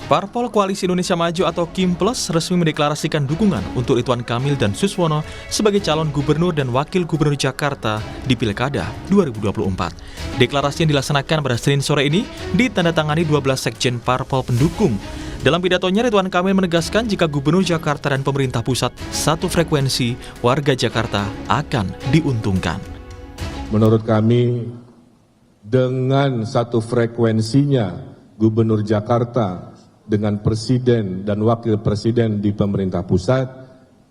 Parpol Koalisi Indonesia Maju atau KIMPLUS resmi mendeklarasikan dukungan untuk Ridwan Kamil dan Suswono sebagai calon gubernur dan wakil gubernur Jakarta di Pilkada 2024. Deklarasi yang dilaksanakan pada Senin sore ini ditandatangani 12 sekjen parpol pendukung. Dalam pidatonya, Ridwan Kamil menegaskan jika gubernur Jakarta dan pemerintah pusat satu frekuensi, warga Jakarta akan diuntungkan. Menurut kami, dengan satu frekuensinya gubernur Jakarta dengan presiden dan wakil presiden di pemerintah pusat,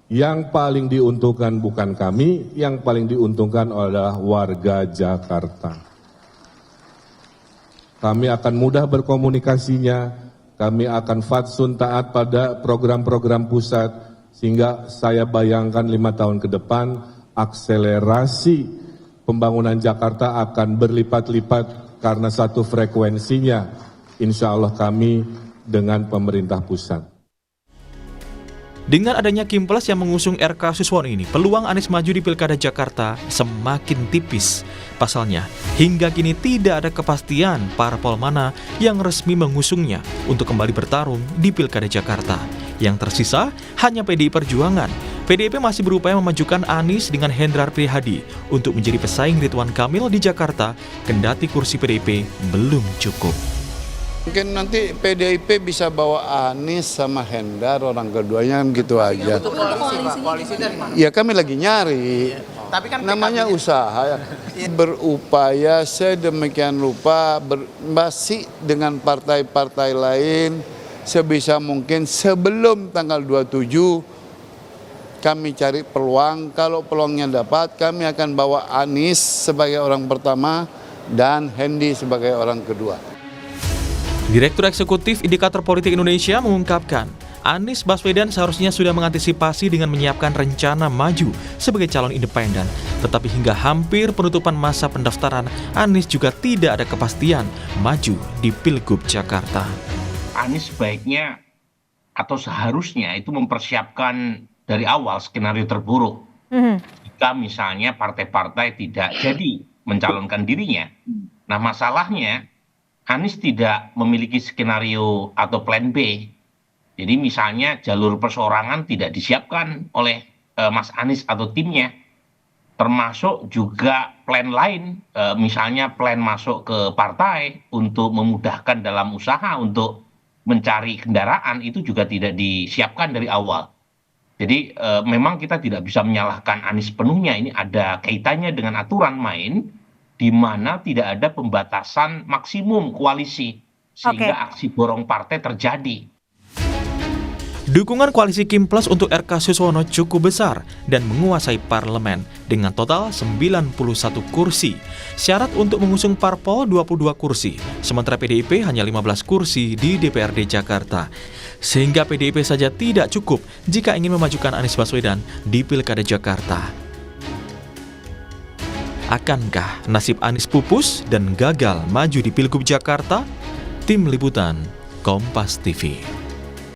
yang paling diuntungkan bukan kami, yang paling diuntungkan adalah warga Jakarta. Kami akan mudah berkomunikasinya, kami akan fatsun taat pada program-program pusat, sehingga saya bayangkan 5 tahun ke depan, akselerasi pembangunan Jakarta akan berlipat-lipat karena satu frekuensinya, insya Allah kami dengan pemerintah pusat. Dengan adanya KIMPLUS yang mengusung RK Suswono ini, peluang Anies maju di Pilkada Jakarta semakin tipis. Pasalnya, hingga kini tidak ada kepastian parpol mana yang resmi mengusungnya untuk kembali bertarung di Pilkada Jakarta. Yang tersisa hanya PDI Perjuangan. PDIP masih berupaya memajukan Anies dengan Hendrar Prihadi untuk menjadi pesaing Ridwan Kamil di Jakarta, kendati kursi PDIP belum cukup. Mungkin nanti PDIP bisa bawa Anies sama Hendar, orang keduanya kan gitu aja. Koalisi dari mana? Ya kami lagi nyari. Tapi kan namanya usaha. Berupaya sedemikian rupa masih dengan partai-partai lain sebisa mungkin sebelum tanggal 27 kami cari peluang. Kalau peluangnya dapat, kami akan bawa Anies sebagai orang pertama dan Hendi sebagai orang kedua. Direktur Eksekutif Indikator Politik Indonesia mengungkapkan, Anies Baswedan seharusnya sudah mengantisipasi dengan menyiapkan rencana maju sebagai calon independen. Tetapi hingga hampir penutupan masa pendaftaran, Anies juga tidak ada kepastian maju di Pilgub Jakarta. Anies sebaiknya atau seharusnya itu mempersiapkan dari awal skenario terburuk. Jika misalnya partai-partai tidak jadi mencalonkan dirinya. Nah, masalahnya Anies tidak memiliki skenario atau plan B. Jadi misalnya jalur perseorangan tidak disiapkan oleh Mas Anies atau timnya. Termasuk juga plan lain, misalnya plan masuk ke partai untuk memudahkan dalam usaha untuk mencari kendaraan, itu juga tidak disiapkan dari awal. Jadi memang kita tidak bisa menyalahkan Anies penuhnya, ini ada kaitannya dengan aturan main, di mana tidak ada pembatasan maksimum koalisi, sehingga aksi borong partai terjadi. Dukungan koalisi KIMPLUS untuk RK Suswono cukup besar dan menguasai parlemen dengan total 91 kursi. Syarat untuk mengusung parpol 22 kursi, sementara PDIP hanya 15 kursi di DPRD Jakarta. Sehingga PDIP saja tidak cukup jika ingin memajukan Anies Baswedan di Pilkada Jakarta. Akankah nasib Anies pupus dan gagal maju di Pilgub Jakarta? Tim Liputan Kompas TV.